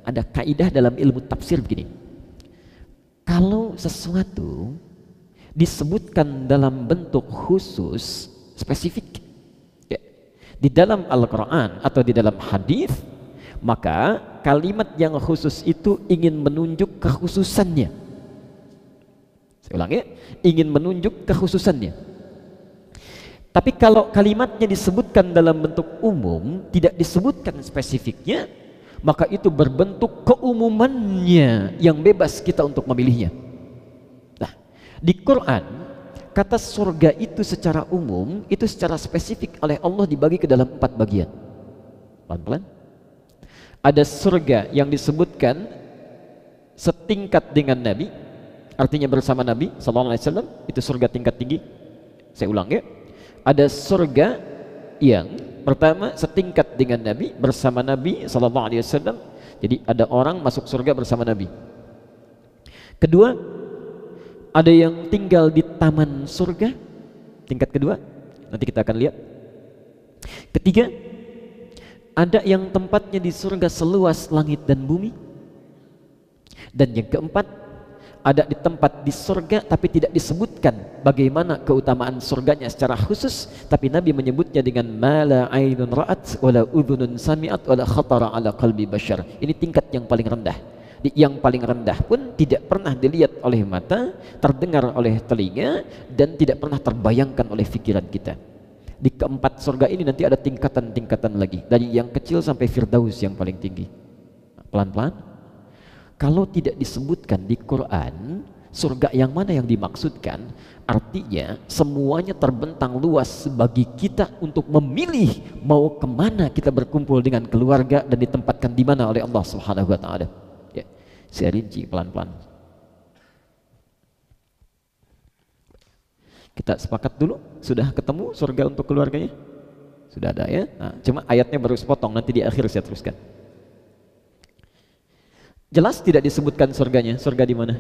ada kaidah dalam ilmu tafsir begini. Kalau sesuatu disebutkan dalam bentuk khusus, spesifik, ya, di dalam Al-Quran atau di dalam hadis, maka kalimat yang khusus itu ingin menunjuk kekhususannya. Saya ulang ya, ingin menunjuk kekhususannya. Tapi kalau kalimatnya disebutkan dalam bentuk umum, tidak disebutkan spesifiknya, maka itu berbentuk keumumannya yang bebas kita untuk memilihnya. Nah, di Quran kata surga itu secara umum, itu secara spesifik oleh Allah dibagi ke dalam 4 bagian. Pelan-pelan. Ada surga yang disebutkan setingkat dengan Nabi, artinya bersama Nabi SAW, itu surga tingkat tinggi. Saya ulang ya, ada surga yang pertama setingkat dengan Nabi, bersama Nabi SAW. Jadi ada orang masuk surga bersama Nabi. Kedua, ada yang tinggal di taman surga, tingkat kedua, nanti kita akan lihat. Ketiga, ada yang tempatnya di surga seluas langit dan bumi. Dan yang keempat, ada di tempat di surga tapi tidak disebutkan bagaimana keutamaan surganya secara khusus, tapi Nabi menyebutnya dengan mala ainun ra'at wala udhunun sami'at wala khatara ala qalbi bashar. Ini tingkat yang paling rendah. Yang paling rendah pun tidak pernah dilihat oleh mata, terdengar oleh telinga, dan tidak pernah terbayangkan oleh pikiran kita. Di keempat surga ini nanti ada tingkatan-tingkatan lagi, dari yang kecil sampai Firdaus yang paling tinggi. Pelan-pelan. Kalau tidak disebutkan di Quran surga yang mana yang dimaksudkan, artinya semuanya terbentang luas bagi kita untuk memilih mau kemana kita berkumpul dengan keluarga dan ditempatkan di mana oleh Allah Subhanahu wa Ta'ala. Ya, saya rinci pelan-pelan. Kita sepakat dulu, sudah ketemu surga untuk keluarganya? Sudah ada ya? Nah, cuma ayatnya baru sepotong, nanti di akhir saya teruskan. Jelas tidak disebutkan surganya, surga di mana?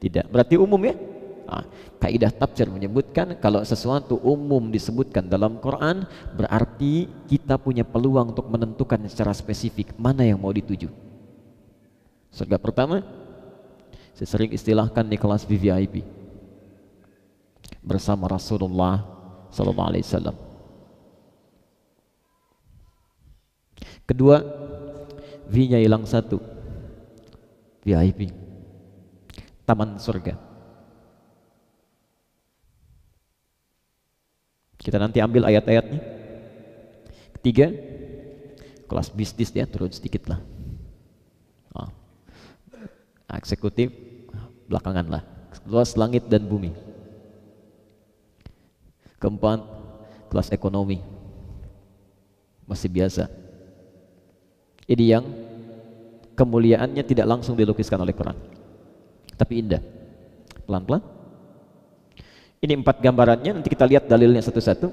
Tidak, berarti umum ya? Nah, kaidah tafsir menyebutkan kalau sesuatu umum disebutkan dalam Quran, berarti kita punya peluang untuk menentukan secara spesifik mana yang mau dituju. Surga pertama, saya sering istilahkan di kelas VVIP, bersama Rasulullah Sallallahu Alaihi Wasallam. Kedua, V-nya hilang satu, VIP, taman surga. Kita nanti ambil ayat-ayatnya. Ketiga, kelas bisnis ya, turun sedikit lah. Eksekutif belakangan lah, luas langit dan bumi. Keempat, kelas ekonomi, masih biasa. Ini yang kemuliaannya tidak langsung dilukiskan oleh Quran, tapi indah. Pelan-pelan. Ini 4 gambarannya, nanti kita lihat dalilnya satu-satu.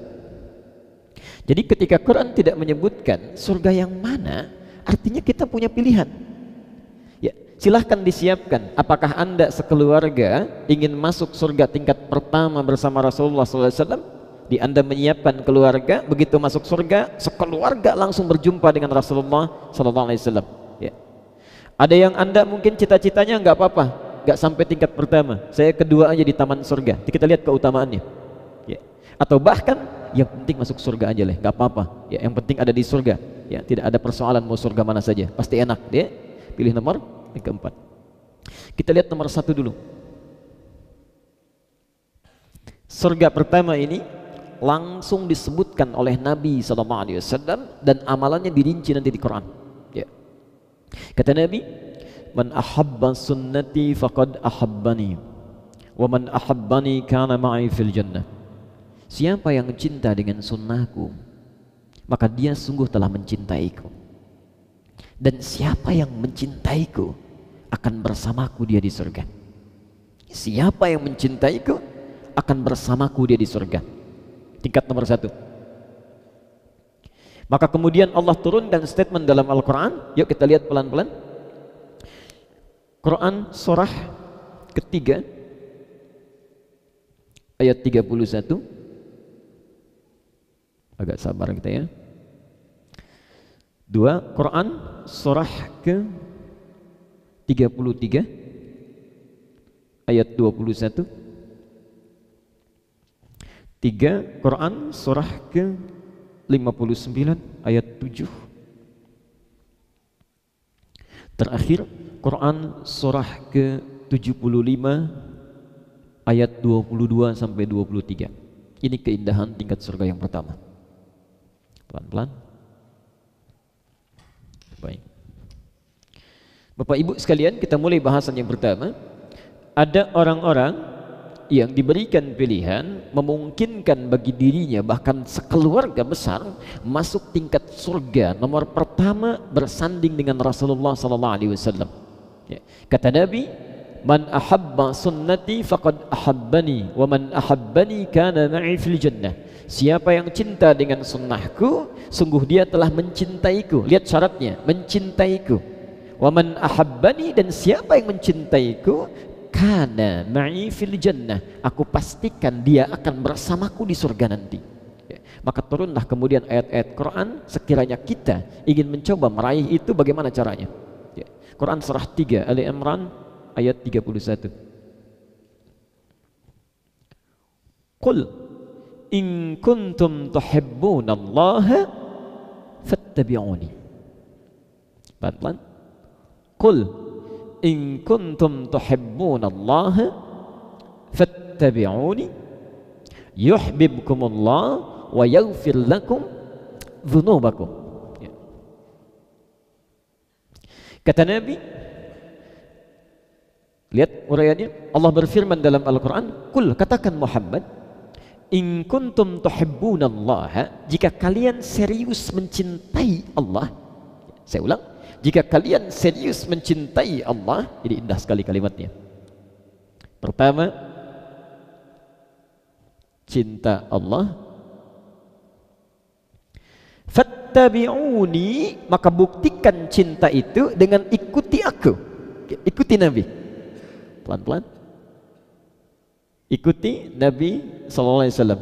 Jadi ketika Quran tidak menyebutkan surga yang mana, artinya kita punya pilihan. Ya, silahkan disiapkan. Apakah Anda sekeluarga ingin masuk surga tingkat pertama bersama Rasulullah SAW? Di Anda menyiapkan keluarga, begitu masuk surga, sekeluarga langsung berjumpa dengan Rasulullah SAW. Ya. Ada yang Anda mungkin cita-citanya nggak apa-apa, nggak sampai tingkat pertama, saya kedua aja di taman surga. Kita lihat keutamaannya. Ya. Atau bahkan yang penting masuk surga aja lah, nggak apa-apa. Ya, yang penting ada di surga. Ya, tidak ada persoalan mau surga mana saja, pasti enak. Dia pilih nomor yang keempat. Kita lihat nomor 1 dulu. Surga pertama ini langsung disebutkan oleh Nabi SAW dan amalannya dirinci nanti di Quran. Ya. Kata Nabi, man ahabba sunnati faqad ahabbani wa man ahabbani kana ma'i fil jannah. Siapa yang cinta dengan sunnahku, maka dia sungguh telah mencintaiku, dan siapa yang mencintaiku akan bersamaku dia di surga. Siapa yang mencintaiku akan bersamaku dia di surga. Tingkat nomor 1. Maka kemudian Allah turunkan statement dalam Al-Quran. Yuk kita lihat pelan-pelan. Quran surah ketiga ayat 31. Agak sabar kita ya. Dua, Quran surah ke 33 ayat 21. Tiga, Quran surah ke 59 ayat 7. Terakhir, Quran surah ke 75 ayat 22 sampai 23. Ini keindahan tingkat surga yang pertama. Pelan-pelan. Baik. Bapak Ibu sekalian, kita mulai bahasan yang pertama. Ada orang-orang yang diberikan pilihan memungkinkan bagi dirinya bahkan sekeluarga besar masuk tingkat surga. Nomor pertama bersanding dengan Rasulullah sallallahu alaihi wasallam. Ya. Kata Nabi, "Man ahabba sunnati faqad ahabbani wa man ahabbani kana ma'i fil jannah." Siapa yang cinta dengan sunnahku, sungguh dia telah mencintaiku. Lihat syaratnya, mencintaiku. Wa man ahabbani, dan siapa yang mencintaiku, kana ma'i fil jannah, aku pastikan dia akan bersamaku di surga nanti. Ya. Maka turunlah kemudian ayat-ayat Quran. Sekiranya kita ingin mencoba meraih itu, bagaimana caranya? Ya. Quran surah 3 Ali Imran ayat 31. Qul in kuntum tuhibbunallaha fattabi'uni. Pelan-pelan. Qul in kuntum tuhibbunallaha fattabi'uni yuhibbukumullah wa yaghfir lakum dzunubakum. Ya. Kata Nabi, lihat uraiannya, Allah berfirman dalam Al-Quran, "Qul," katakan Muhammad, "in kuntum tuhibbunallaha," jika kalian serius mencintai Allah. Saya ulang, jika kalian serius mencintai Allah. Ini indah sekali kalimatnya. Pertama, cinta Allah. Fattabi'uni, maka buktikan cinta itu dengan ikuti aku. Ikuti Nabi. Pelan-pelan. Ikuti Nabi sallallahu alaihi wasallam.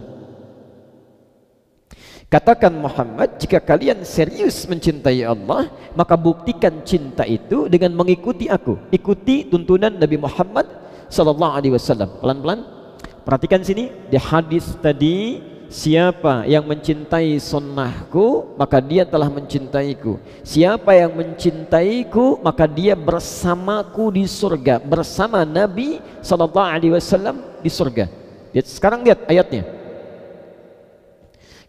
Katakan Muhammad, jika kalian serius mencintai Allah, maka buktikan cinta itu dengan mengikuti aku. Ikuti tuntunan Nabi Muhammad sallallahu alaihi wasallam. Pelan-pelan. Perhatikan sini di hadis tadi, siapa yang mencintai sunnahku, maka dia telah mencintaiku. Siapa yang mencintaiku, maka dia bersamaku di surga, bersama Nabi sallallahu alaihi wasallam di surga. Sekarang lihat ayatnya.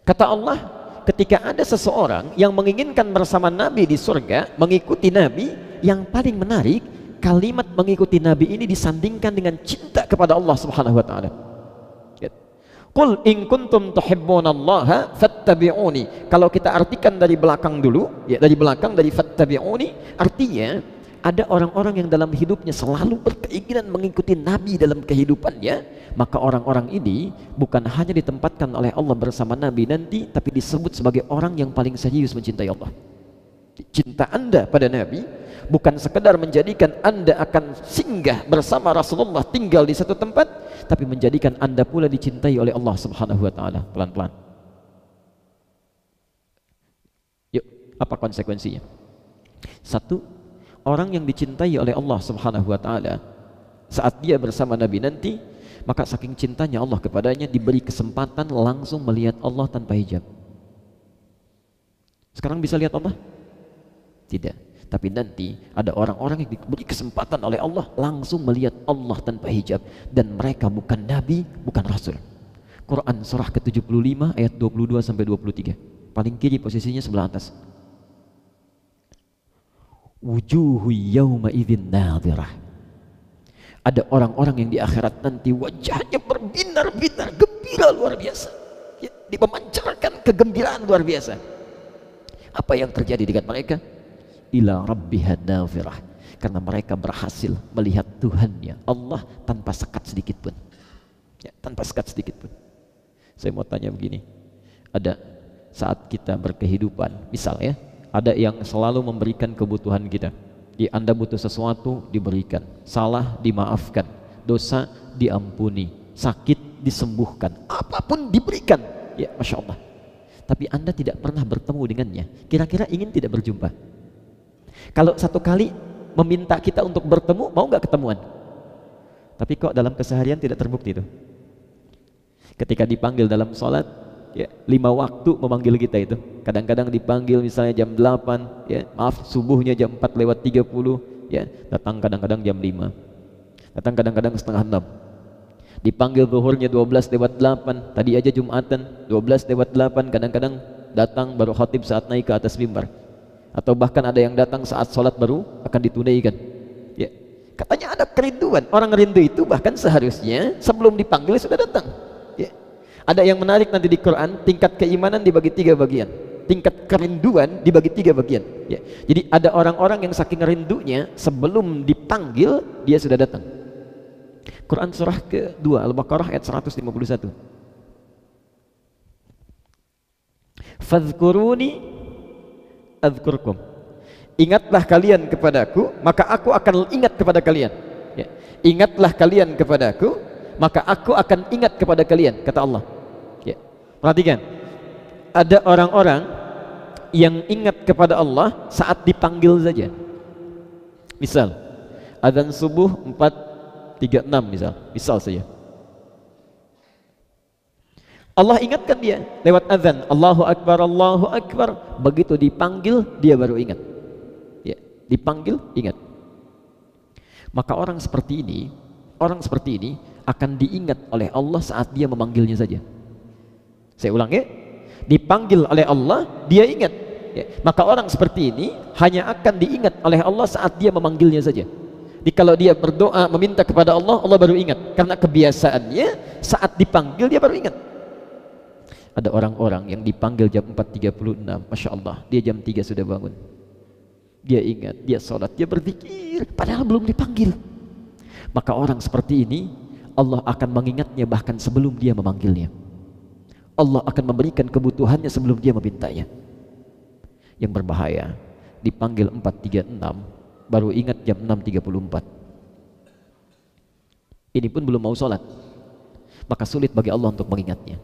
Kata Allah, ketika ada seseorang yang menginginkan bersama Nabi di surga, mengikuti Nabi, yang paling menarik, kalimat mengikuti Nabi ini disandingkan dengan cinta kepada Allah Subhanahu wa taala. Qul in kuntum tuhibbunallaha fattabi'uni. Kalau kita artikan dari belakang dulu, ya, dari belakang, dari fattabi'uni, artinya ada orang-orang yang dalam hidupnya selalu berkeinginan mengikuti Nabi dalam kehidupannya, maka orang-orang ini bukan hanya ditempatkan oleh Allah bersama Nabi nanti, tapi disebut sebagai orang yang paling serius mencintai Allah. Cinta Anda pada Nabi bukan sekedar menjadikan Anda akan singgah bersama Rasulullah, tinggal di satu tempat, tapi menjadikan Anda pula dicintai oleh Allah Subhanahu wa taala. Pelan-pelan. Yuk, apa konsekuensinya? Satu, orang yang dicintai oleh Allah Subhanahu wa taala, saat dia bersama Nabi nanti, maka saking cintanya Allah kepadanya, diberi kesempatan langsung melihat Allah tanpa hijab. Sekarang bisa lihat Allah? Tidak. Tapi nanti ada orang-orang yang diberi kesempatan oleh Allah langsung melihat Allah tanpa hijab, dan mereka bukan Nabi, bukan Rasul. Quran surah ke-75 ayat 22 sampai 23. Paling kiri posisinya sebelah atas. Wujuhu yawma idzin nadhirah. Ada orang-orang yang di akhirat nanti wajahnya berbinar-binar, gembira luar biasa, ya, dipemancarkan kegembiraan luar biasa. Apa yang terjadi dengan mereka? Ila rabbiha nadhirah. Karena mereka berhasil melihat Tuhannya Allah tanpa sekat sedikit pun, ya, tanpa sekat sedikit pun. Saya mau tanya begini, ada saat kita berkehidupan, misal ya, ada yang selalu memberikan kebutuhan kita. Anda butuh sesuatu, diberikan. Salah, dimaafkan. Dosa, diampuni. Sakit, disembuhkan. Apapun diberikan. Ya, Masya Allah. tapi Anda tidak pernah bertemu dengannya, kira-kira ingin tidak berjumpa? Kalau satu kali meminta kita untuk bertemu, mau nggak ketemuan? Tapi kok dalam keseharian tidak terbukti itu. Ketika dipanggil dalam sholat, ya, 5 waktu memanggil kita itu. Kadang-kadang dipanggil misalnya jam 8, ya, maaf subuhnya jam 4:30, ya, datang kadang-kadang jam 5, datang kadang-kadang setengah 6. Dipanggil zuhurnya 12:08, tadi aja Jumatan 12:08, kadang-kadang datang baru khatib saat naik ke atas mimbar, atau bahkan ada yang datang saat sholat baru akan ditunaikan. Ya, katanya ada kerinduan. Orang rindu itu bahkan seharusnya sebelum dipanggil sudah datang. Ya. Ada yang menarik nanti di Quran, tingkat keimanan dibagi 3 bagian, tingkat kerinduan dibagi 3 bagian. Ya. Jadi ada orang-orang yang saking rindunya sebelum dipanggil dia sudah datang. Quran surah ke-2 Al-Baqarah ayat 151. Fadhkuruni adzkurkum. Ingatlah kalian kepadaku, maka aku akan ingat kepada kalian. Ya. Ingatlah kalian kepadaku, maka aku akan ingat kepada kalian, kata Allah. Ya. Perhatikan, ada orang-orang yang ingat kepada Allah saat dipanggil saja. Misal, adzan subuh 4:36 misal saja. Allah ingatkan dia lewat azan, Allahu Akbar, Allahu Akbar. Begitu dipanggil dia baru ingat. Ya, dipanggil ingat. Maka orang seperti ini akan diingat oleh Allah saat dia memanggilnya saja. Saya ulang ya, dipanggil oleh Allah dia ingat. Ya, maka orang seperti ini hanya akan diingat oleh Allah saat dia memanggilnya saja. Jadi kalau dia berdoa meminta kepada Allah, Allah baru ingat, karena kebiasaannya saat dipanggil dia baru ingat. Ada orang-orang yang dipanggil jam 4:36, Masya Allah, dia jam 3 sudah bangun, dia ingat, dia sholat, dia berzikir, padahal belum dipanggil. Maka orang seperti ini Allah akan mengingatnya bahkan sebelum dia memanggilnya. Allah akan memberikan kebutuhannya sebelum dia memintanya. Yang berbahaya, dipanggil 4:36 baru ingat jam 6:34. Ini pun belum mau sholat, maka sulit bagi Allah untuk mengingatnya.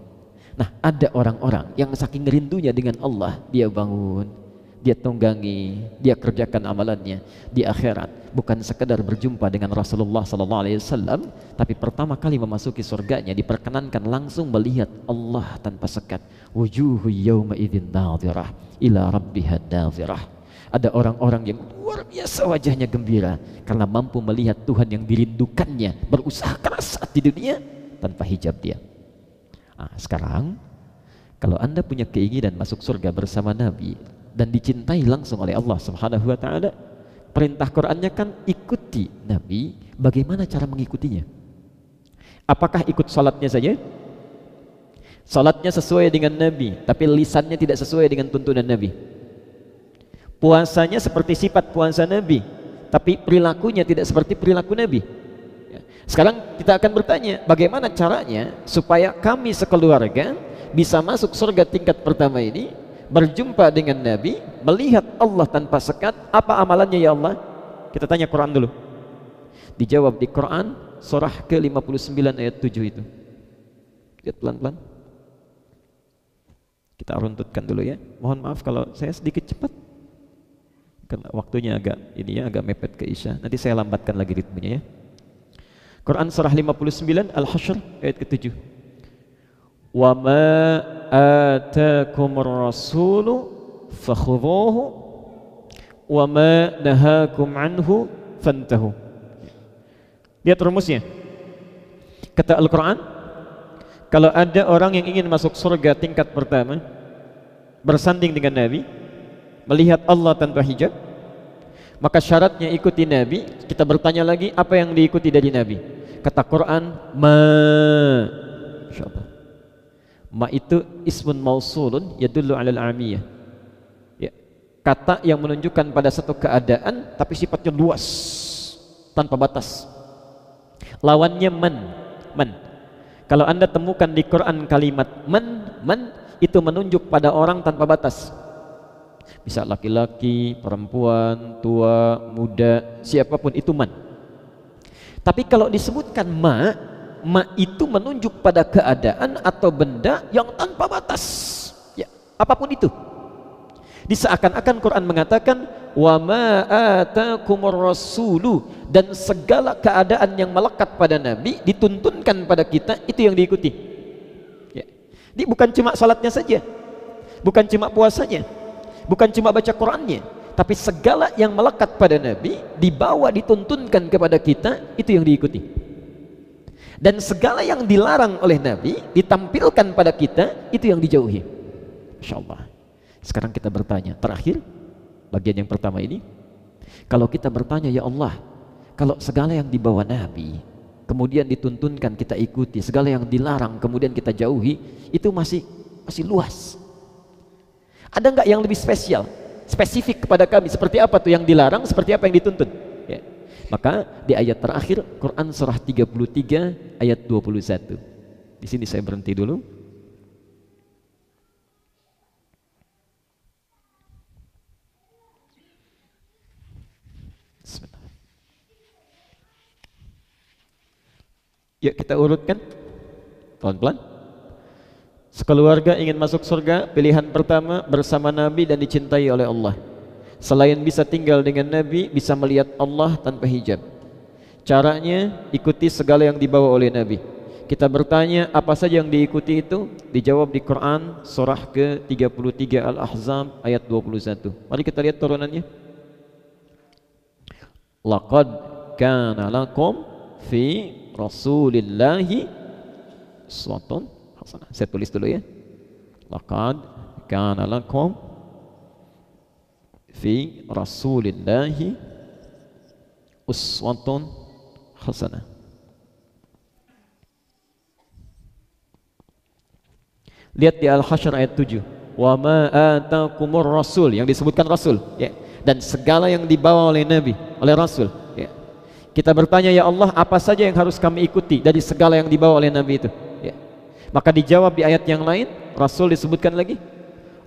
Nah, ada orang-orang yang saking rindunya dengan Allah, dia bangun, dia tunggangi, dia kerjakan amalannya di akhirat, bukan sekedar berjumpa dengan Rasulullah SAW, tapi pertama kali memasuki surganya diperkenankan langsung melihat Allah tanpa sekat. Wujuhu yawma idzin nadhirah ila rabbiha nadhirah. Ada orang-orang yang luar biasa wajahnya gembira karena mampu melihat Tuhan yang dirindukannya, berusaha keras saat di dunia tanpa hijab dia. Nah, sekarang kalau Anda punya keinginan masuk surga bersama Nabi dan dicintai langsung oleh Allah Subhanahu wa taala, perintah Qur'annya kan ikuti Nabi. Bagaimana cara mengikutinya? Apakah ikut salatnya saja? Salatnya sesuai dengan Nabi, tapi lisannya tidak sesuai dengan tuntunan Nabi. Puasanya seperti sifat puasa Nabi, tapi perilakunya tidak seperti perilaku Nabi. Sekarang kita akan bertanya, bagaimana caranya supaya kami sekeluarga bisa masuk surga tingkat pertama ini, berjumpa dengan Nabi, melihat Allah tanpa sekat? Apa amalannya ya Allah? Kita tanya Quran dulu. Dijawab di Quran surah ke-59 ayat 7 itu. Lihat pelan-pelan. Kita runtutkan dulu ya. Mohon maaf kalau saya sedikit cepat, karena waktunya agak mepet ke Isya. Nanti saya lambatkan lagi ritmenya ya. Quran surah 59 Al-Hasyr ayat ke-7. Wa ma atakumur rasulu fakhudhuhu wa ma nahakum anhu fantahu. Lihat rumusnya. Kata Al-Quran, kalau ada orang yang ingin masuk surga tingkat pertama, bersanding dengan Nabi, melihat Allah tanpa hijab, maka syaratnya ikuti Nabi. Kita bertanya lagi, apa yang diikuti dari Nabi? Kata Quran, ma. Insyaallah. Ma itu ismun mausulun yadullu 'alal 'amiyah. Ya, kata yang menunjukkan pada satu keadaan tapi sifatnya luas, tanpa batas. Lawannya man. Kalau Anda temukan di Quran kalimat man itu menunjuk pada orang tanpa batas. Bisa laki-laki, perempuan, tua, muda, siapapun itu man. Tapi kalau disebutkan ma itu menunjuk pada keadaan atau benda yang tanpa batas. Ya, apapun itu. Di seakan-akan Quran mengatakan wa ma atakumur rasulu, dan segala keadaan yang melekat pada Nabi dituntunkan pada kita, itu yang diikuti. Ya. Ini bukan cuma salatnya saja, bukan cuma puasanya, bukan cuma baca Qurannya, tapi segala yang melekat pada Nabi dibawa dituntunkan kepada kita, itu yang diikuti. Dan segala yang dilarang oleh Nabi ditampilkan pada kita, itu yang dijauhi. Masya Allah. Sekarang kita bertanya, terakhir bagian yang pertama ini, kalau kita bertanya, ya Allah, kalau segala yang dibawa Nabi kemudian dituntunkan kita ikuti, segala yang dilarang kemudian kita jauhi, itu masih luas. Ada nggak yang lebih spesial, spesifik kepada kami? Seperti apa tuh yang dilarang, seperti apa yang dituntun? Ya. Maka di ayat terakhir Quran surah 33 ayat 21. Di sini saya berhenti dulu. Yuk kita urutkan pelan-pelan. Sekeluarga ingin masuk surga, pilihan pertama bersama Nabi dan dicintai oleh Allah. Selain bisa tinggal dengan Nabi, bisa melihat Allah tanpa hijab. Caranya ikuti segala yang dibawa oleh Nabi. Kita bertanya apa saja yang diikuti itu? Dijawab di Quran surah ke-33 Al-Ahzab ayat 21. Mari kita lihat turunannya. Laqad kana lakum fi Rasulillahi uswatun hasanah. Saya tulis dulu ya. Laqad kana lakum fi Rasulillahi uswatun hasanah. Lihat di Al-Hasyr ayat 7. Wa ma atakumur rasul, yang disebutkan rasul, ya. Dan segala yang dibawa oleh Nabi, oleh Rasul, ya. Kita bertanya, ya Allah, apa saja yang harus kami ikuti dari segala yang dibawa oleh Nabi itu? Ya. Maka dijawab di ayat yang lain, Rasul disebutkan lagi,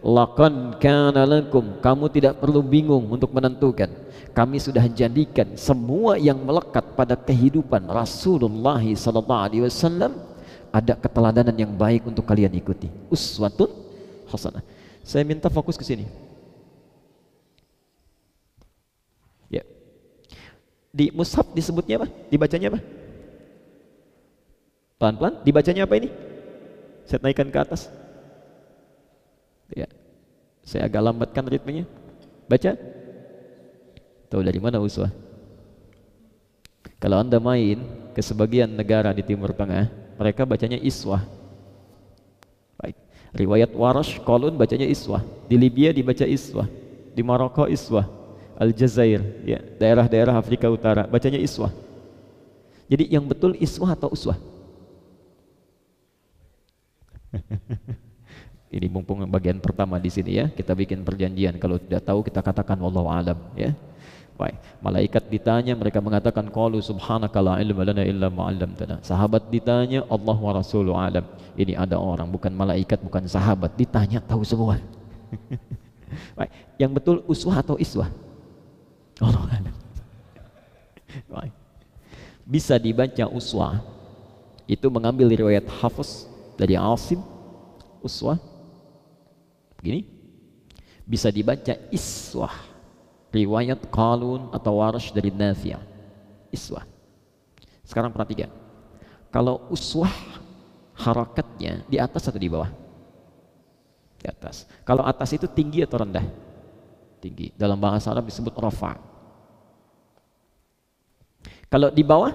laqad kana lakum, kamu tidak perlu bingung untuk menentukan. Kami sudah jadikan semua yang melekat pada kehidupan Rasulullah SAW ada keteladanan yang baik untuk kalian ikuti. Uswatun hasanah. Saya minta fokus ke sini. Ya. Di mushaf disebutnya apa? Dibacanya apa? Pelan-pelan, dibacanya apa ini? Saya naikkan ke atas. Ya. Saya agak lambatkan ritmenya. Baca. Tahu dari mana uswah? Kalau Anda main ke sebagian negara di Timur Tengah, mereka bacanya iswah. Baik. Riwayat Warash, Qalun bacanya iswah. Di Libya dibaca iswah. Di Maroko iswah. Aljazair, ya, daerah-daerah Afrika Utara bacanya iswah. Jadi yang betul iswah atau uswah? Ini mumpung bagian pertama di sini ya, kita bikin perjanjian. Kalau tidak tahu kita katakan wallahu alam, ya. Baik. Malaikat ditanya, mereka mengatakan qalu subhanaka la ilma lana illa ma 'allamtana. Sahabat ditanya, Allah wa rasuluhu alam. Ini ada orang, bukan malaikat, bukan sahabat, ditanya tahu semua. Baik. Yang betul uswah atau iswah? Allah alam. Baik. Bisa dibaca uswah itu mengambil riwayat Hafiz dari Asim, uswah begini. Bisa dibaca iswah riwayat Qalun atau Warash dari Nafi', iswah. Sekarang perhatikan, kalau uswah harakatnya di atas atau di bawah? Di atas. Kalau atas itu tinggi atau rendah? Tinggi. Dalam bahasa Arab disebut rafa'. Kalau di bawah,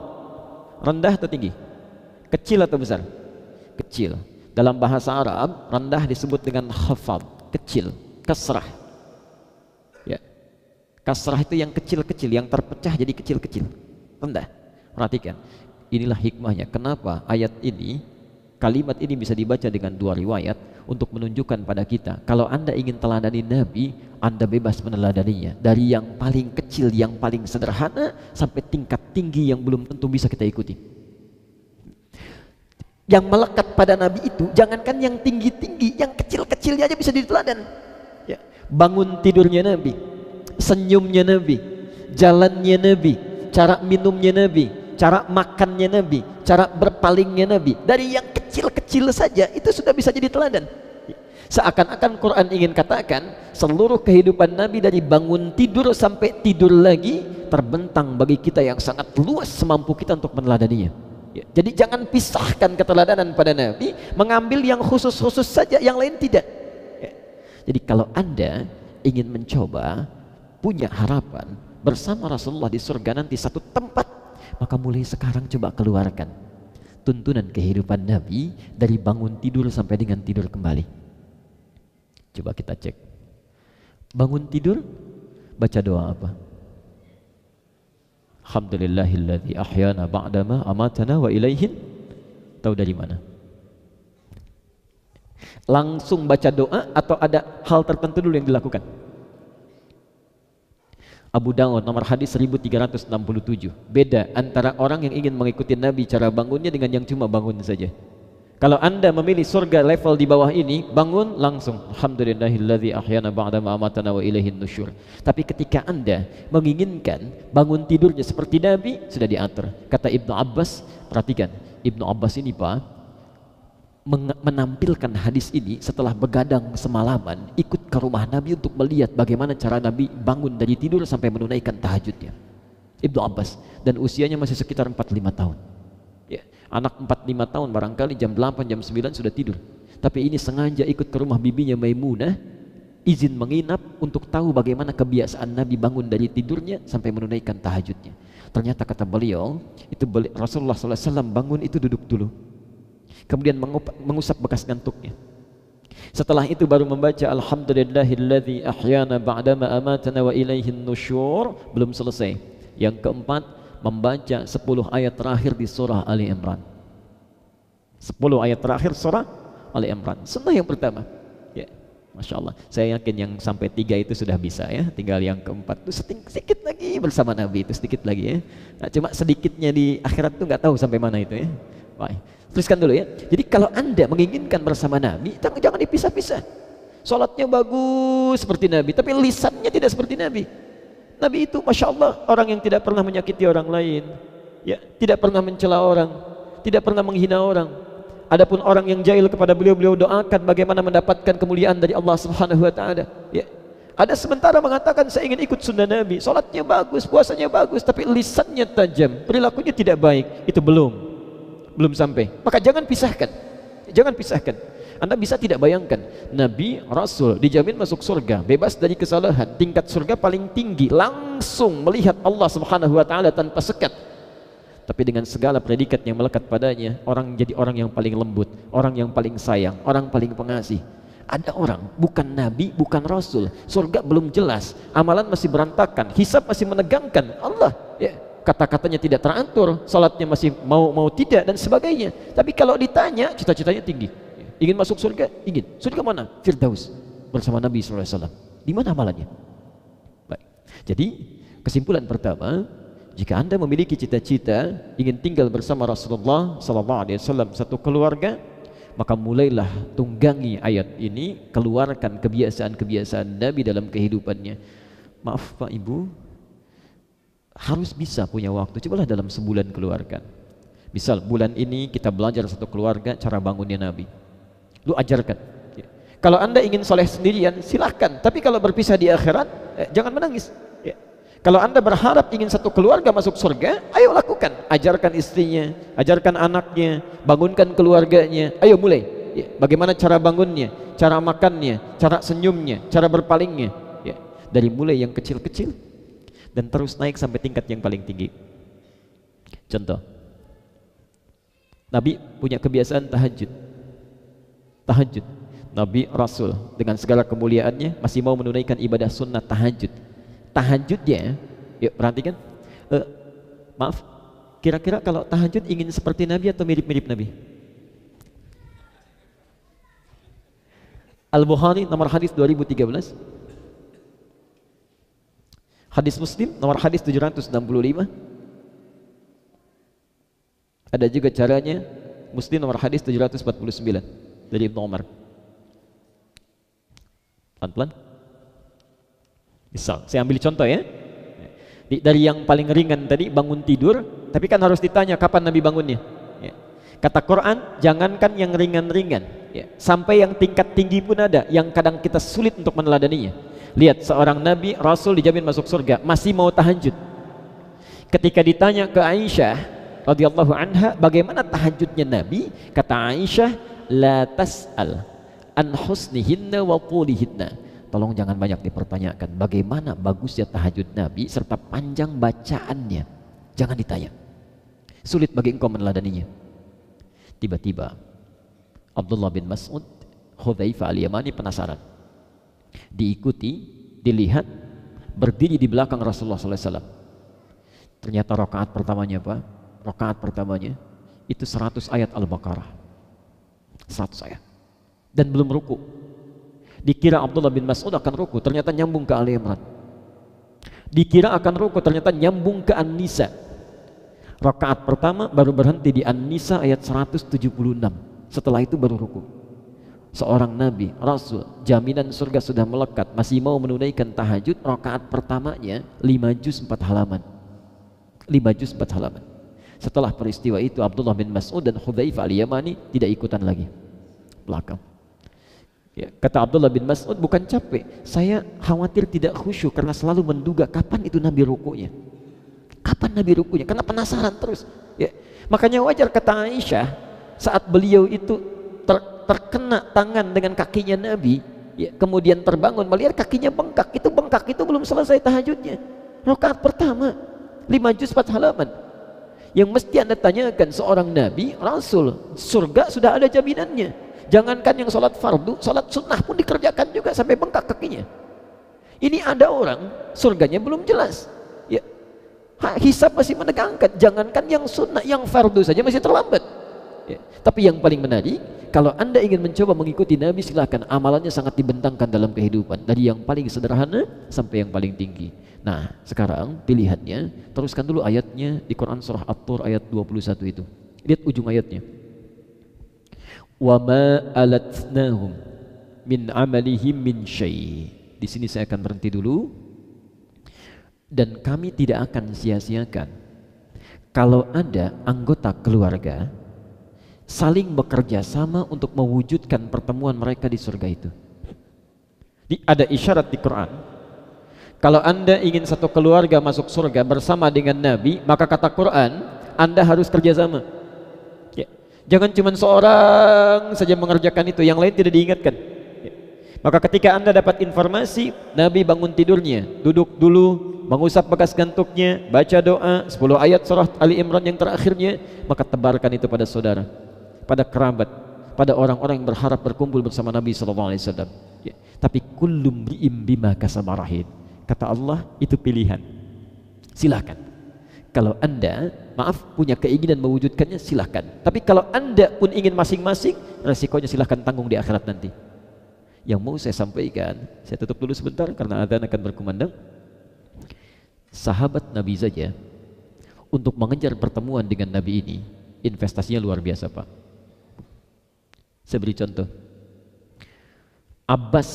rendah atau tinggi? Kecil atau besar? Kecil. Dalam bahasa Arab, rendah disebut dengan khafad, kecil, kasrah. Ya. Kasrah itu yang kecil-kecil, yang terpecah jadi kecil-kecil, rendah. Perhatikan, inilah hikmahnya kenapa ayat ini, kalimat ini bisa dibaca dengan dua riwayat untuk menunjukkan pada kita, kalau Anda ingin teladani Nabi, Anda bebas meneladaninya dari yang paling kecil, yang paling sederhana sampai tingkat tinggi yang belum tentu bisa kita ikuti. Yang melekat pada Nabi itu jangankan yang tinggi-tinggi, yang kecil-kecilnya aja bisa diteladan. Ya. Bangun tidurnya Nabi, senyumnya Nabi, jalannya Nabi, cara minumnya Nabi, cara makannya Nabi, cara berpalingnya Nabi, dari yang kecil-kecil saja itu sudah bisa jadi teladan. Seakan-akan Quran ingin katakan seluruh kehidupan Nabi dari bangun tidur sampai tidur lagi terbentang bagi kita yang sangat luas semampu kita untuk meneladaninya. Ya, jadi jangan pisahkan keteladanan pada Nabi, mengambil yang khusus-khusus saja, yang lain tidak. Ya. Jadi kalau Anda ingin mencoba punya harapan bersama Rasulullah di surga nanti satu tempat, maka mulai sekarang coba keluarkan tuntunan kehidupan Nabi dari bangun tidur sampai dengan tidur kembali. Coba kita cek. Bangun tidur, baca doa apa? Alhamdulillahilladzi ahyana ba'dama amatana wa ilaihin. Tahu dari mana? Langsung baca doa atau ada hal tertentu dulu yang dilakukan? Abu Dawud nomor hadis 1367. Beda antara orang yang ingin mengikuti Nabi cara bangunnya dengan yang cuma bangun saja. Kalau Anda memilih surga level di bawah ini, bangun langsung alhamdulillahilladzi ahyana ba'dama amatana wa ilaihin nusyur. Tapi ketika Anda menginginkan bangun tidurnya seperti Nabi, sudah diatur. Kata Ibnu Abbas, perhatikan, Ibnu Abbas ini Pak menampilkan hadis ini setelah begadang semalaman ikut ke rumah Nabi untuk melihat bagaimana cara Nabi bangun dari tidur sampai menunaikan tahajudnya. Ibnu Abbas, dan usianya masih sekitar 45 tahun. Ya, anak 45 tahun barangkali jam 8, jam 9 sudah tidur. Tapi ini sengaja ikut ke rumah bibinya Maimunah, izin menginap untuk tahu bagaimana kebiasaan Nabi bangun dari tidurnya sampai menunaikan tahajudnya. Ternyata kata beliau, itu Rasulullah SAW bangun itu duduk dulu, kemudian mengusap bekas ngantuknya. Setelah itu baru membaca alhamdulillahilladzi ahyana ba'dama amatana wa ilaihin nusyur. Belum selesai. Yang keempat, membaca 10 ayat terakhir di surah Ali Imran. 10 ayat terakhir surah Ali Imran. Sunnah yang pertama. Ya, Masya Allah. Saya yakin yang sampai 3 itu sudah bisa ya. Tinggal yang keempat itu sedikit lagi bersama Nabi itu sedikit lagi ya. Nah, cuma sedikitnya di akhirat itu nggak tahu sampai mana itu ya. Baik. Tuliskan dulu ya. Jadi kalau Anda menginginkan bersama Nabi, jangan dipisah-pisah. Sholatnya bagus seperti Nabi, tapi lisannya tidak seperti Nabi. Nabi itu Masya Allah orang yang tidak pernah menyakiti orang lain, ya, tidak pernah mencela orang, tidak pernah menghina orang. Adapun orang yang jahil kepada beliau doakan bagaimana mendapatkan kemuliaan dari Allah Subhanahu wa taala. Ya. Ada sementara mengatakan saya ingin ikut sunnah Nabi, sholatnya bagus, puasanya bagus, tapi lisannya tajam, perilakunya tidak baik. Itu belum sampai. Maka jangan pisahkan. Jangan pisahkan. Anda bisa tidak bayangkan, Nabi, Rasul dijamin masuk surga, bebas dari kesalahan, tingkat surga paling tinggi, langsung melihat Allah Subhanahu wa taala tanpa sekat. Tapi dengan segala predikat yang melekat padanya, orang jadi orang yang paling lembut, orang yang paling sayang, orang paling pengasih. Ada orang bukan Nabi, bukan Rasul, surga belum jelas, amalan masih berantakan, hisab masih menegangkan, Allah ya, kata-katanya tidak teratur, salatnya masih mau tidak dan sebagainya. Tapi kalau ditanya, cita-citanya tinggi. Ingin masuk surga? Ingin. Surga mana? Firdaus bersama Nabi SAW. Di mana amalannya? Baik. Jadi kesimpulan pertama, jika Anda memiliki cita-cita ingin tinggal bersama Rasulullah SAW satu keluarga, maka mulailah tunggangi ayat ini, keluarkan kebiasaan-kebiasaan Nabi dalam kehidupannya. Maaf Pak Ibu, harus bisa punya waktu. Cobalah dalam sebulan keluarkan. Misal bulan ini kita belajar satu keluarga cara bangunnya Nabi. Lu ajarkan. Ya. Kalau Anda ingin soleh sendirian, silahkan. Tapi kalau berpisah di akhirat, jangan menangis. Ya. Kalau Anda berharap ingin satu keluarga masuk surga, ayo lakukan. Ajarkan istrinya, ajarkan anaknya, bangunkan keluarganya. Ayo mulai. Ya. Bagaimana cara bangunnya, cara makannya, cara senyumnya, cara berpalingnya. Ya. Dari mulai yang kecil-kecil dan terus naik sampai tingkat yang paling tinggi. Contoh, Nabi punya kebiasaan tahajud. Nabi Rasul dengan segala kemuliaannya masih mau menunaikan ibadah sunnah tahajud. Tahajudnya, yuk perhatikan. Maaf, kira-kira kalau tahajud ingin seperti Nabi atau mirip-mirip Nabi? Al-Bukhari nomor hadis 2013, hadis Muslim nomor hadis 765. Ada juga caranya, Muslim nomor hadis 749 dari Ibnu Umar. Pelan-pelan. Misal, saya ambil contoh ya. Dari yang paling ringan tadi bangun tidur, tapi kan harus ditanya kapan Nabi bangunnya. Ya. Kata Quran, jangankan yang ringan-ringan, ya, sampai yang tingkat tinggi pun ada, yang kadang kita sulit untuk meneladaninya. Lihat, seorang Nabi, Rasul dijamin masuk surga, masih mau tahajud. Ketika ditanya ke Aisyah radhiyallahu anha, bagaimana tahajudnya Nabi? Kata Aisyah, la tas'al an husnihinna wa qulihinna. Tolong jangan banyak dipertanyakan bagaimana bagusnya tahajud Nabi serta panjang bacaannya. Jangan ditanya. Sulit bagi engkau meneladaninya. Tiba-tiba Abdullah bin Mas'ud, Hudzaifah al-Yamani penasaran. Diikuti, dilihat, berdiri di belakang Rasulullah SAW. Ternyata rakaat pertamanya apa? Rakaat pertamanya itu 100 ayat Al-Baqarah. 100 ayat. Dan belum ruku. Dikira Abdullah bin Mas'ud akan ruku, ternyata nyambung ke Ali Imran. Dikira akan ruku, ternyata nyambung ke An-Nisa. Rakaat pertama baru berhenti di An-Nisa ayat 176. Setelah itu baru ruku. Seorang Nabi, Rasul, jaminan surga sudah melekat, masih mau menunaikan tahajud, rakaat pertamanya 5 juz 4 halaman. 5 juz 4 halaman. Setelah peristiwa itu Abdullah bin Mas'ud dan Hudzaifah al-Yamani tidak ikutan lagi belakang. Ya, kata Abdullah bin Mas'ud, bukan capek, saya khawatir tidak khusyuk karena selalu menduga kapan itu Nabi rukunya, kapan Nabi rukunya, karena penasaran terus. Ya, makanya wajar kata Aisyah saat beliau itu terkena tangan dengan kakinya Nabi, ya, kemudian terbangun melihat kakinya bengkak. Itu bengkak itu belum selesai tahajudnya, rakaat pertama 5 juz 4 halaman. Yang mesti anda tanyakan, seorang Nabi, Rasul, surga sudah ada jaminannya. Jangankan yang sholat fardu, sholat sunnah pun dikerjakan juga sampai bengkak kakinya. Ini ada orang surganya belum jelas, ya, hisab masih menegangkan. Jangankan yang sunnah, yang fardu saja masih terlambat, ya. Tapi yang paling menarik, kalau anda ingin mencoba mengikuti Nabi, silahkan. Amalannya sangat dibentangkan dalam kehidupan, dari yang paling sederhana sampai yang paling tinggi. Nah, sekarang pilihannya, teruskan dulu ayatnya di Quran surah At-Tur ayat 21 itu. Lihat ujung ayatnya. Wa ma alatnahum min amalihim min syai'. Di sini saya akan berhenti dulu. Dan kami tidak akan sia-siakan kalau ada anggota keluarga saling bekerja sama untuk mewujudkan pertemuan mereka di surga itu. Ada isyarat di Quran, kalau anda ingin satu keluarga masuk surga bersama dengan Nabi, maka kata Quran, anda harus kerjasama. Ya. Jangan cuma seorang saja mengerjakan itu, yang lain tidak diingatkan. Ya. Maka ketika anda dapat informasi, Nabi bangun tidurnya, duduk dulu, mengusap bekas gantuknya, baca doa 10 ayat surah Ali Imran yang terakhirnya, maka tebarkan itu pada saudara, pada kerabat, pada orang-orang yang berharap berkumpul bersama Nabi SAW. Ya. Tapi kullum bi'im bima kasabarahin. Kata Allah, itu pilihan. Silahkan. Kalau anda, maaf, punya keinginan mewujudkannya, silahkan. Tapi kalau anda pun ingin masing-masing, resikonya silahkan tanggung di akhirat nanti. Yang mau saya sampaikan, saya tutup dulu sebentar karena adzan akan berkumandang. Sahabat Nabi saja untuk mengejar pertemuan dengan Nabi ini, investasinya luar biasa, Pak. Saya beri contoh. Abbas,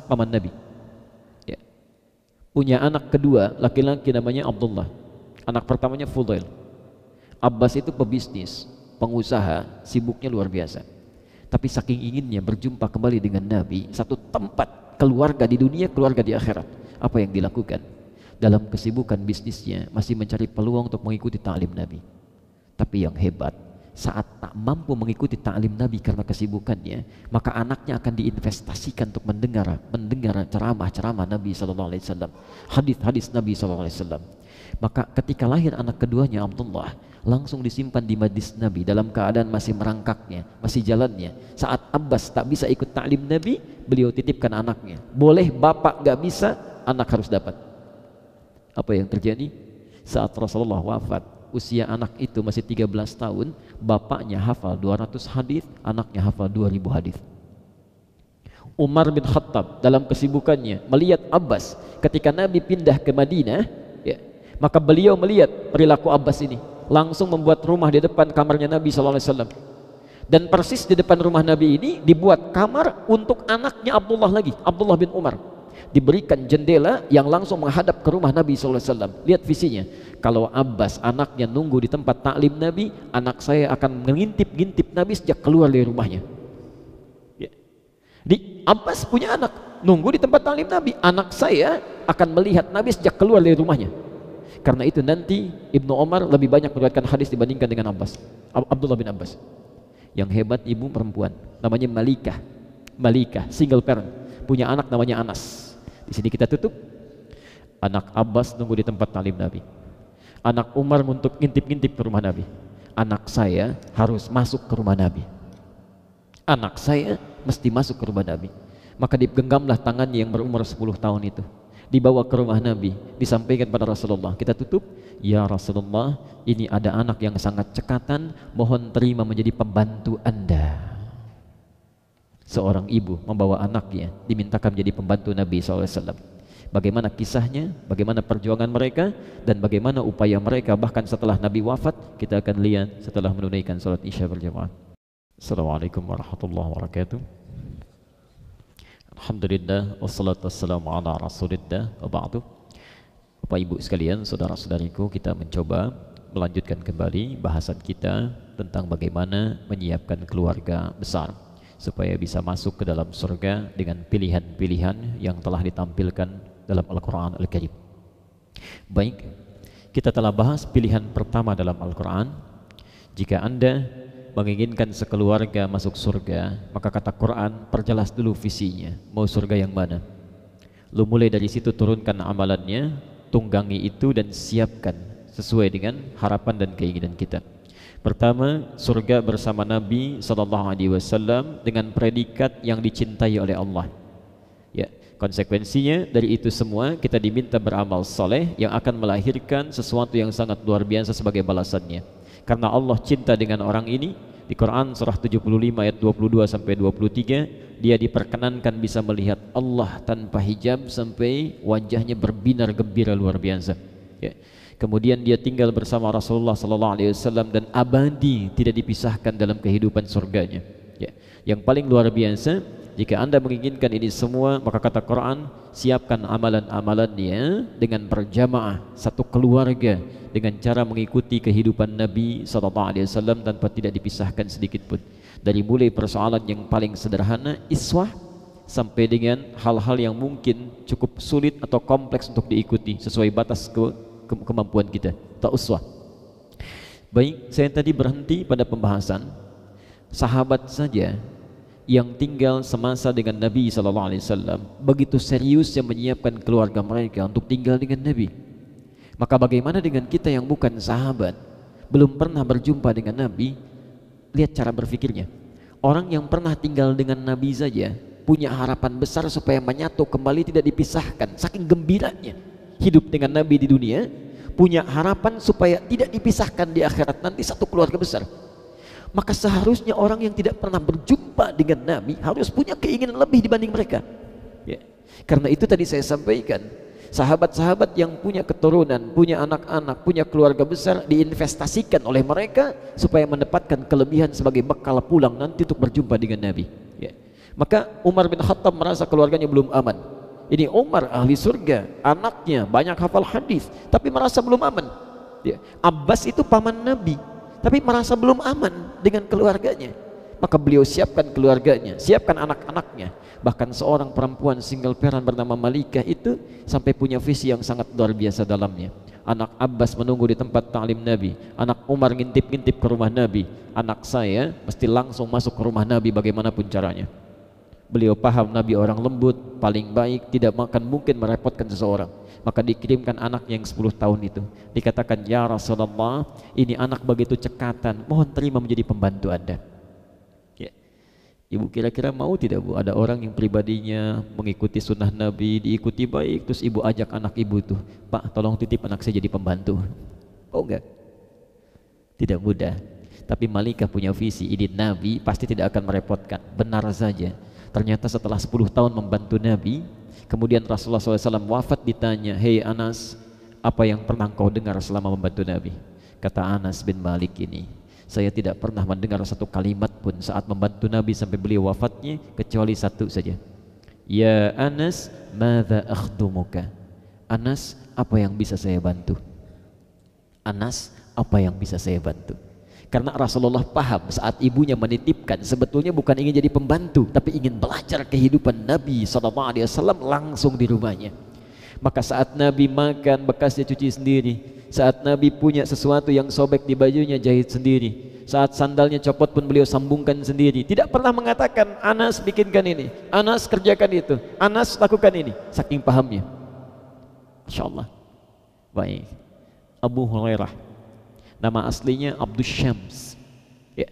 paman Nabi, ya, punya anak kedua laki-laki namanya Abdullah. Anak pertamanya Fudail. Abbas itu pebisnis, pengusaha, sibuknya luar biasa. Tapi saking inginnya berjumpa kembali dengan Nabi, satu tempat, keluarga di dunia, keluarga di akhirat. Apa yang dilakukan? Dalam kesibukan bisnisnya masih mencari peluang untuk mengikuti ta'lim Nabi. Tapi yang hebat, saat tak mampu mengikuti ta'lim Nabi karena kesibukannya, maka anaknya akan diinvestasikan untuk mendengar ceramah-ceramah Nabi SAW, hadis-hadis Nabi SAW. Maka ketika lahir anak keduanya Abdullah, langsung disimpan di majlis Nabi dalam keadaan masih merangkaknya, masih jalannya. Saat Abbas tak bisa ikut ta'lim Nabi, beliau titipkan anaknya. Boleh bapak gak bisa, anak harus dapat. Apa yang terjadi? Saat Rasulullah wafat, usia anak itu masih 13 tahun, bapaknya hafal 200 hadis, anaknya hafal 2000 hadis. Umar bin Khattab dalam kesibukannya melihat Abbas ketika Nabi pindah ke Madinah, ya, maka beliau melihat perilaku Abbas ini, langsung membuat rumah di depan kamarnya Nabi SAW. Dan persis di depan rumah Nabi ini dibuat kamar untuk anaknya Abdullah lagi, Abdullah bin Umar. diberikan jendela yang langsung menghadap ke rumah Nabi SAW. Lihat visinya. Kalau Abbas anaknya nunggu di tempat taklim Nabi, anak saya akan mengintip-ngintip Nabi sejak keluar dari rumahnya. Ya. Di Abbas punya anak, nunggu di tempat taklim Nabi, anak saya akan melihat Nabi sejak keluar dari rumahnya. Karena itu nanti Ibnu Umar lebih banyak meriwayatkan hadis dibandingkan dengan Abbas, Abdullah bin Abbas. Yang hebat ibu perempuan, namanya Malikah, single parent, punya anak namanya Anas. Di sini kita tutup. Anak Abbas nunggu di tempat taklim Nabi. Anak Umar untuk ngintip-ngintip ke rumah Nabi. Anak saya harus masuk ke rumah Nabi. Anak saya mesti masuk ke rumah Nabi. Maka digenggamlah tangannya yang berumur 10 tahun itu, dibawa ke rumah Nabi, disampaikan pada Rasulullah. Kita tutup, ya Rasulullah, ini ada anak yang sangat cekatan, mohon terima menjadi pembantu Anda. Seorang ibu membawa anaknya, dimintakan menjadi pembantu Nabi SAW. Bagaimana kisahnya, bagaimana perjuangan mereka, dan bagaimana upaya mereka bahkan setelah Nabi wafat, kita akan lihat setelah menunaikan salat Isya berjamaah. Assalamualaikum warahmatullahi wabarakatuh. Alhamdulillah, wassalatu wassalamu ala rasulillah, wa ba'du. Bapak ibu sekalian, saudara-saudariku, kita mencoba melanjutkan kembali bahasan kita tentang bagaimana menyiapkan keluarga besar supaya bisa masuk ke dalam surga dengan pilihan-pilihan yang telah ditampilkan dalam Al-Quran Al-Karim. Baik, kita telah bahas pilihan pertama dalam Al-Quran. Jika Anda menginginkan sekeluarga masuk surga, maka kata Quran, perjelas dulu visinya, mau surga yang mana. Lu mulai dari situ turunkan amalannya, tunggangi itu dan siapkan sesuai dengan harapan dan keinginan kita. Pertama, surga bersama Nabi SAW dengan predikat yang dicintai oleh Allah. Ya, konsekuensinya dari itu semua kita diminta beramal soleh yang akan melahirkan sesuatu yang sangat luar biasa sebagai balasannya. Karena Allah cinta dengan orang ini. Di Quran surah 75 ayat 22 sampai 23, dia diperkenankan bisa melihat Allah tanpa hijab sampai wajahnya berbinar gembira luar biasa. Ya. Kemudian dia tinggal bersama Rasulullah SAW dan abadi, tidak dipisahkan dalam kehidupan surganya. Ya. Yang paling luar biasa, jika Anda menginginkan ini semua, maka kata Quran, siapkan amalan-amalannya dengan berjamaah, satu keluarga, dengan cara mengikuti kehidupan Nabi SAW tanpa tidak dipisahkan sedikit pun. Dari mulai persoalan yang paling sederhana, iswah, sampai dengan hal-hal yang mungkin cukup sulit atau kompleks untuk diikuti sesuai batas kemampuan kita, atau uswah. Baik, saya tadi berhenti pada pembahasan sahabat saja yang tinggal semasa dengan Nabi SAW begitu serius yang menyiapkan keluarga mereka untuk tinggal dengan Nabi. Maka bagaimana dengan kita yang bukan sahabat, belum pernah berjumpa dengan Nabi? Lihat cara berpikirnya. Orang yang pernah tinggal dengan Nabi saja punya harapan besar supaya menyatu kembali, tidak dipisahkan. Saking gembiranya hidup dengan Nabi di dunia, punya harapan supaya tidak dipisahkan di akhirat nanti, satu keluarga besar. Maka seharusnya orang yang tidak pernah berjumpa dengan Nabi harus punya keinginan lebih dibanding mereka. Ya. Karena itu tadi saya sampaikan, sahabat-sahabat yang punya keturunan, punya anak-anak, punya keluarga besar, diinvestasikan oleh mereka supaya mendapatkan kelebihan sebagai bekal pulang nanti untuk berjumpa dengan Nabi. Ya. Maka Umar bin Khattab merasa keluarganya belum aman. Ini Umar ahli surga, anaknya banyak hafal hadis, tapi merasa belum aman. Ya. Abbas itu paman Nabi, tapi merasa belum aman dengan keluarganya. Maka beliau siapkan keluarganya, siapkan anak-anaknya. Bahkan seorang perempuan single parent bernama Malikah itu sampai punya visi yang sangat luar biasa dalamnya. Anak Abbas menunggu di tempat ta'lim Nabi, anak Umar ngintip-ngintip ke rumah Nabi, anak saya mesti langsung masuk ke rumah Nabi bagaimanapun caranya. Beliau paham Nabi orang lembut, paling baik, tidak akan mungkin merepotkan seseorang. Maka dikirimkan anak yang 10 tahun itu. Dikatakan, ya Rasulullah, ini anak begitu cekatan, mohon terima menjadi pembantu Anda. Ya. Ibu kira-kira mau tidak Bu, ada orang yang pribadinya mengikuti sunnah Nabi, diikuti baik, terus ibu ajak anak ibu itu, Pak tolong titip anak saya jadi pembantu. Oh enggak? Tidak mudah. Tapi Malikah punya visi, ini Nabi pasti tidak akan merepotkan. Benar saja. Ternyata setelah 10 tahun membantu Nabi, kemudian Rasulullah SAW wafat, ditanya, hei Anas, apa yang pernah kau dengar selama membantu Nabi? Kata Anas bin Malik ini, saya tidak pernah mendengar satu kalimat pun saat membantu Nabi sampai beliau wafatnya, kecuali satu saja. Ya Anas, madza akhdumuka? Anas, apa yang bisa saya bantu? Anas, apa yang bisa saya bantu? Karena Rasulullah paham saat ibunya menitipkan sebetulnya bukan ingin jadi pembantu, tapi ingin belajar kehidupan Nabi SAW langsung di rumahnya. Maka saat Nabi makan, bekasnya cuci sendiri. Saat Nabi punya sesuatu yang sobek di bajunya, jahit sendiri. Saat sandalnya copot pun beliau sambungkan sendiri. Tidak pernah mengatakan, Anas bikinkan ini, Anas kerjakan itu, Anas lakukan ini. Saking pahamnya. Masya Allah. Baik. Abu Hurairah, nama aslinya Abdus Syams, ya.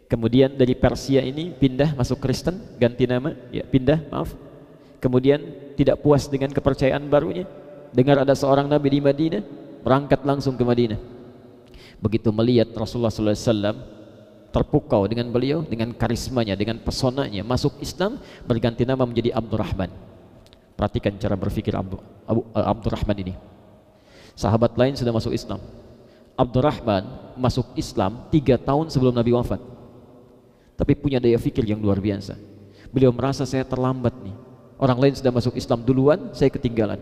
Kemudian dari Persia ini pindah masuk Kristen, ganti nama, ya, pindah, maaf. Kemudian tidak puas dengan kepercayaan barunya, dengar ada seorang Nabi di Madinah, berangkat langsung ke Madinah. Begitu melihat Rasulullah SAW, terpukau dengan beliau, dengan karismanya, dengan pesonanya, masuk Islam, berganti nama menjadi Abdurrahman. Perhatikan cara berpikir Abdurrahman ini. Sahabat lain sudah masuk Islam. Abdurrahman masuk Islam 3 tahun sebelum Nabi wafat, tapi punya daya fikir yang luar biasa. Beliau merasa saya terlambat nih, orang lain sudah masuk Islam duluan, saya ketinggalan.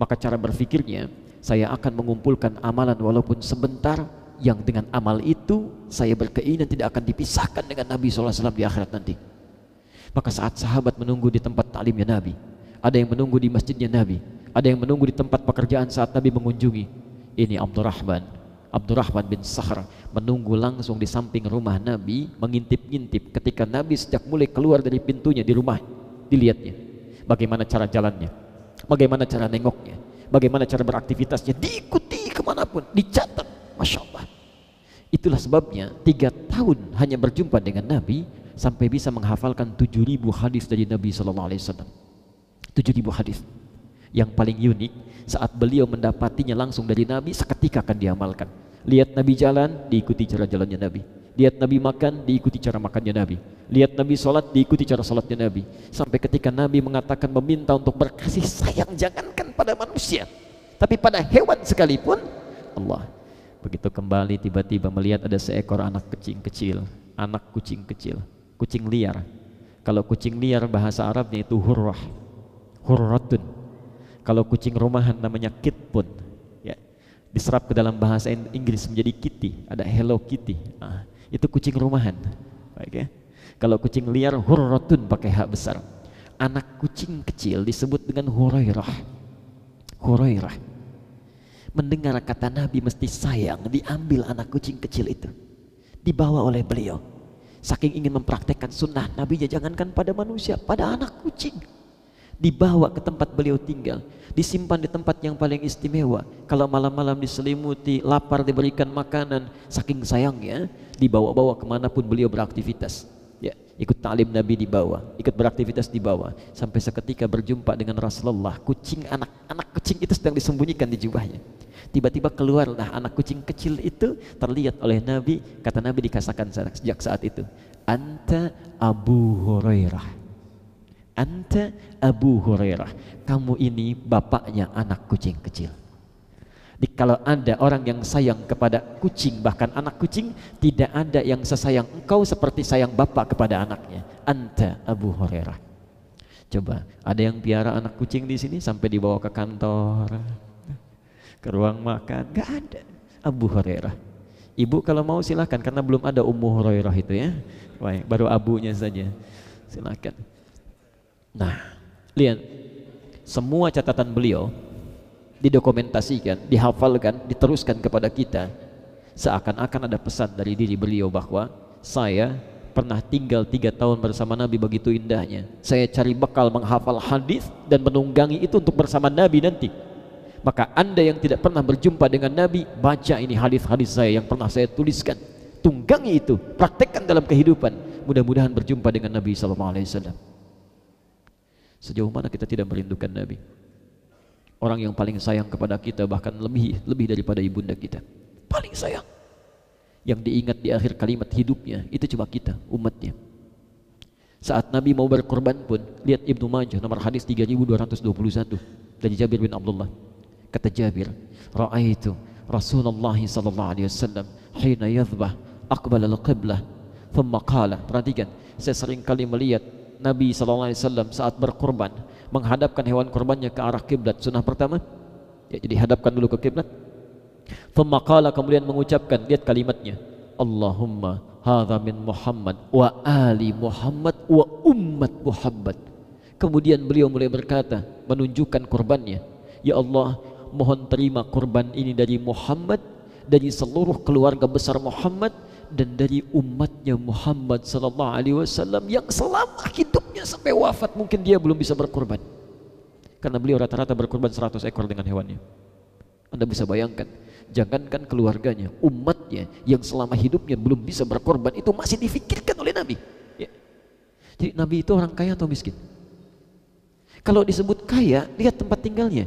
Maka cara berpikirnya, saya akan mengumpulkan amalan walaupun sebentar, yang dengan amal itu saya berkeinginan tidak akan dipisahkan dengan Nabi SAW di akhirat nanti. Maka saat sahabat menunggu di tempat taklimnya Nabi, ada yang menunggu di masjidnya Nabi, ada yang menunggu di tempat pekerjaan saat Nabi mengunjungi. Ini Abdurrahman bin Sakhr menunggu langsung di samping rumah Nabi, mengintip-ngintip ketika Nabi sejak mulai keluar dari pintunya di rumah, dilihatnya bagaimana cara jalannya, bagaimana cara nengoknya, bagaimana cara beraktivitasnya, diikuti kemanapun, dicatat. Masya Allah. Itulah sebabnya 3 tahun hanya berjumpa dengan Nabi sampai bisa menghafalkan 7.000 hadis dari Nabi SAW. 7.000 hadis. Yang paling unik, saat beliau mendapatinya langsung dari Nabi, seketika akan diamalkan. Lihat Nabi jalan, diikuti cara jalannya Nabi. Lihat Nabi makan, diikuti cara makannya Nabi. Lihat Nabi sholat, diikuti cara sholatnya Nabi. Sampai ketika Nabi mengatakan, meminta untuk berkasih sayang, jangankan pada manusia, tapi pada hewan sekalipun. Allah. Begitu kembali, tiba-tiba melihat ada seekor anak kucing kecil, anak kucing kecil, kucing liar. Kalau kucing liar bahasa Arabnya itu hurrah, hurratun. Kalau kucing rumahan namanya kitpun, ya, diserap ke dalam bahasa Inggris menjadi kitty, ada Hello Kitty. Itu kucing rumahan. Baik, ya. Kalau kucing liar hurratun pakai hak besar. Anak kucing kecil disebut dengan Hurairah. Hurairah mendengar kata Nabi mesti sayang, diambil anak kucing kecil itu, dibawa oleh beliau. Saking ingin mempraktekkan sunnah Nabi, jangankan pada manusia, pada anak kucing. Dibawa ke tempat beliau tinggal, disimpan di tempat yang paling istimewa. Kalau malam-malam diselimuti, lapar diberikan makanan, saking sayangnya dibawa-bawa kemanapun beliau beraktivitas. Ya, ikut ta'lim Nabi dibawa, ikut beraktivitas dibawa, sampai seketika berjumpa dengan Rasulullah. Kucing, anak kucing itu sedang disembunyikan di jubahnya. Tiba-tiba keluarlah anak kucing kecil itu, terlihat oleh Nabi. Kata Nabi dikatakan sejak saat itu, Anta Abu Hurairah. Anta Abu Hurairah, kamu ini bapaknya anak kucing kecil. Kalau ada orang yang sayang kepada kucing, bahkan anak kucing, tidak ada yang sesayang engkau seperti sayang bapak kepada anaknya. Anta Abu Hurairah. Coba, ada yang piara anak kucing di sini sampai dibawa ke kantor, ke ruang makan? Gak ada. Abu Hurairah. Ibu kalau mau silakan, karena belum ada Ummu Hurairah itu ya. Baik, baru abunya saja. Silakan. Nah, lihat, semua catatan beliau didokumentasikan, dihafalkan, diteruskan kepada kita, seakan-akan ada pesan dari diri beliau bahwa saya pernah tinggal 3 tahun bersama Nabi, begitu indahnya. Saya cari bekal menghafal hadis dan menunggangi itu untuk bersama Nabi nanti. Maka Anda yang tidak pernah berjumpa dengan Nabi, baca ini hadis-hadis saya yang pernah saya tuliskan, tunggangi itu, praktekkan dalam kehidupan. Mudah-mudahan berjumpa dengan Nabi SAW. Sejauh mana kita tidak merindukan Nabi, orang yang paling sayang kepada kita, bahkan lebih daripada ibunda kita, paling sayang. Yang diingat di akhir kalimat hidupnya itu cuma kita, umatnya. Saat Nabi mau berkorban pun, lihat Ibnu Majah nomor hadis 3221 dari Jabir bin Abdullah. Kata Jabir, ra'aitu Rasulullah sallallahu alaihi wasallam hina yadhbah aqbala al-qiblah thumma qala. Perhatikan, saya sering kali melihat Nabi SAW saat berkorban, menghadapkan hewan kurbannya ke arah kiblat. Sunnah pertama, ya, jadi hadapkan dulu ke kiblat. Thumma qala, kemudian mengucapkan, lihat kalimatnya, Allahumma hadza min Muhammad wa ali Muhammad wa ummat Muhammad. Kemudian beliau mulai berkata, menunjukkan kurbannya, ya Allah, mohon terima kurban ini dari Muhammad, dari seluruh keluarga besar Muhammad, dan dari umatnya Muhammad sallallahu alaihi wasallam yang selama hidupnya sampai wafat mungkin dia belum bisa berkurban. Karena beliau rata-rata berkurban 100 ekor dengan hewannya. Anda bisa bayangkan, jangankan keluarganya, umatnya yang selama hidupnya belum bisa berkorban itu masih difikirkan oleh Nabi, ya. Jadi Nabi itu orang kaya atau miskin? Kalau disebut kaya, lihat tempat tinggalnya.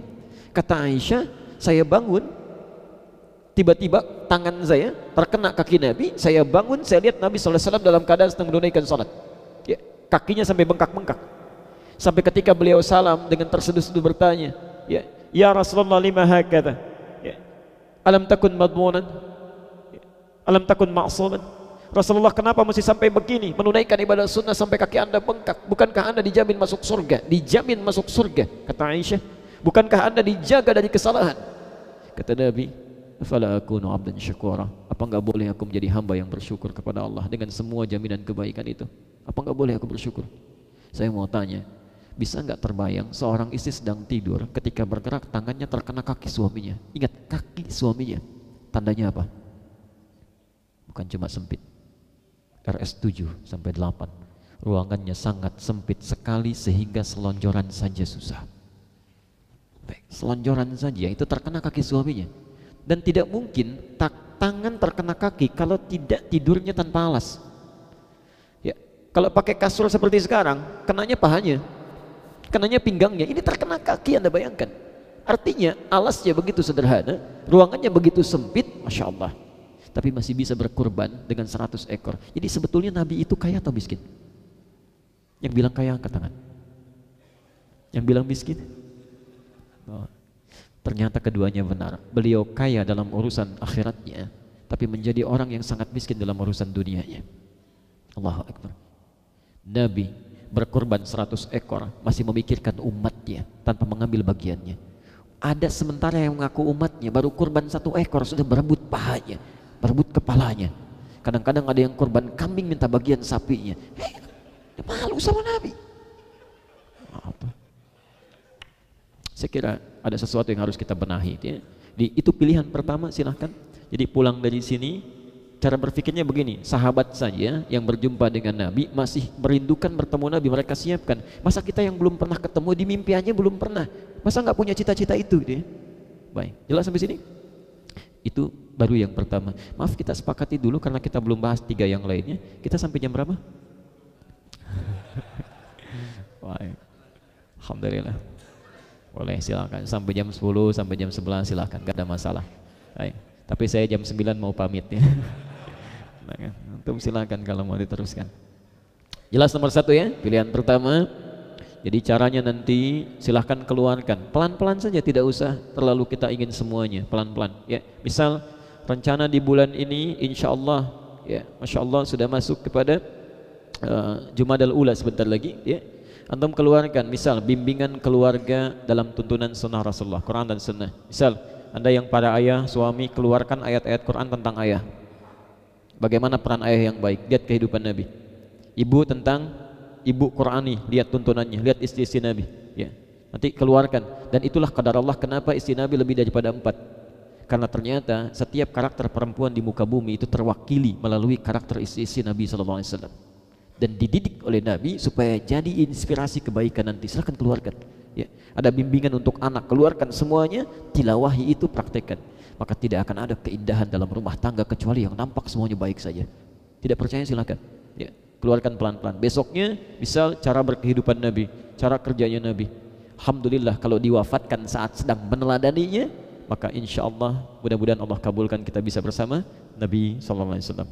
Kata Aisyah, saya bangun, tiba-tiba tangan saya terkena kaki Nabi, saya bangun, saya lihat Nabi SAW dalam keadaan sedang menunaikan salat, ya. Kakinya sampai bengkak-bengkak, sampai ketika beliau salam dengan terseduh-seduh bertanya, ya Rasulullah, lima hakadha, alam takun madmunan, alam takun ma'suman. Rasulullah, kenapa mesti sampai begini menunaikan ibadah sunnah sampai kaki anda bengkak? Bukankah anda dijamin masuk surga? Dijamin masuk surga, kata Aisyah. Bukankah anda dijaga dari kesalahan? Kata Nabi, afala akunu abdan syakura, apa enggak boleh aku menjadi hamba yang bersyukur kepada Allah dengan semua jaminan kebaikan itu? Apa enggak boleh aku bersyukur? Saya mau tanya, bisa enggak terbayang seorang istri sedang tidur, ketika bergerak tangannya terkena kaki suaminya? Ingat, kaki suaminya. Tandanya apa? Bukan cuma sempit, RS 7 sampai 8, ruangannya sangat sempit sekali sehingga selonjoran saja susah. Baik, selonjoran saja itu terkena kaki suaminya. Dan tidak mungkin tangan terkena kaki kalau tidak tidurnya tanpa alas, ya. Kalau pakai kasur seperti sekarang, kenanya pahanya, kenanya pinggangnya, ini terkena kaki. Anda bayangkan, artinya alasnya begitu sederhana, ruangannya begitu sempit, Masya Allah, tapi masih bisa berkurban dengan 100 ekor. Jadi sebetulnya Nabi itu kaya atau miskin? Yang bilang kaya angkat tangan. Yang bilang miskin? Oh, ternyata keduanya benar. Beliau kaya dalam urusan akhiratnya, tapi menjadi orang yang sangat miskin dalam urusan dunianya. Allahu Akbar. Nabi berkorban 100 ekor masih memikirkan umatnya tanpa mengambil bagiannya. Ada sementara yang mengaku umatnya baru kurban 1 ekor sudah berebut pahanya, berebut kepalanya. Kadang-kadang ada yang korban kambing minta bagian sapinya. Malu sama Nabi. Apa? Saya kira ada sesuatu yang harus kita benahi, ya. Itu pilihan pertama, silahkan. Jadi pulang dari sini, cara berpikirnya begini, sahabat saja yang berjumpa dengan Nabi masih merindukan bertemu Nabi, mereka siapkan. Masa kita yang belum pernah ketemu, di mimpi aja belum pernah, masa nggak punya cita-cita itu, gitu ya? Baik, jelas sampai sini? Itu baru yang pertama. Maaf, kita sepakati dulu karena kita belum bahas 3 yang lainnya. Kita sampai jam berapa? Baik, alhamdulillah. Boleh, silakan sampai jam 10 sampai jam 11 silakan, gak ada masalah. Baik. Tapi saya jam 9 mau pamit, ya. Nah, antum silakan kalau mau diteruskan. Jelas nomor 1, ya, pilihan pertama. Jadi caranya nanti silahkan keluarkan pelan-pelan saja, tidak usah terlalu kita ingin semuanya, pelan-pelan, ya. Misal rencana di bulan ini insya Allah, ya, Masya Allah sudah masuk kepada Jumadal Ula sebentar lagi, ya. Antum keluarkan misal bimbingan keluarga dalam tuntunan sunnah Rasulullah, Quran dan sunnah. Misal Anda yang para ayah, suami, keluarkan ayat-ayat Quran tentang ayah, bagaimana peran ayah yang baik, lihat kehidupan Nabi. Ibu tentang ibu Qurani, lihat tuntunannya, lihat istri-istri Nabi, ya. Nanti keluarkan. Dan itulah qadar Allah, kenapa istri Nabi lebih daripada 4, karena ternyata setiap karakter perempuan di muka bumi itu terwakili melalui karakter istri-istri Nabi SAW, dan dididik oleh Nabi supaya jadi inspirasi kebaikan nanti. Silahkan keluarkan, ya. Ada bimbingan untuk anak, keluarkan semuanya, tilawahi itu, praktekkan, maka tidak akan ada keindahan dalam rumah tangga kecuali yang nampak semuanya baik saja. Tidak percaya silahkan, ya, keluarkan pelan-pelan. Besoknya misal cara berkehidupan Nabi, cara kerjanya Nabi. Alhamdulillah kalau diwafatkan saat sedang meneladaninya, maka insya Allah mudah-mudahan Allah kabulkan kita bisa bersama Nabi SAW.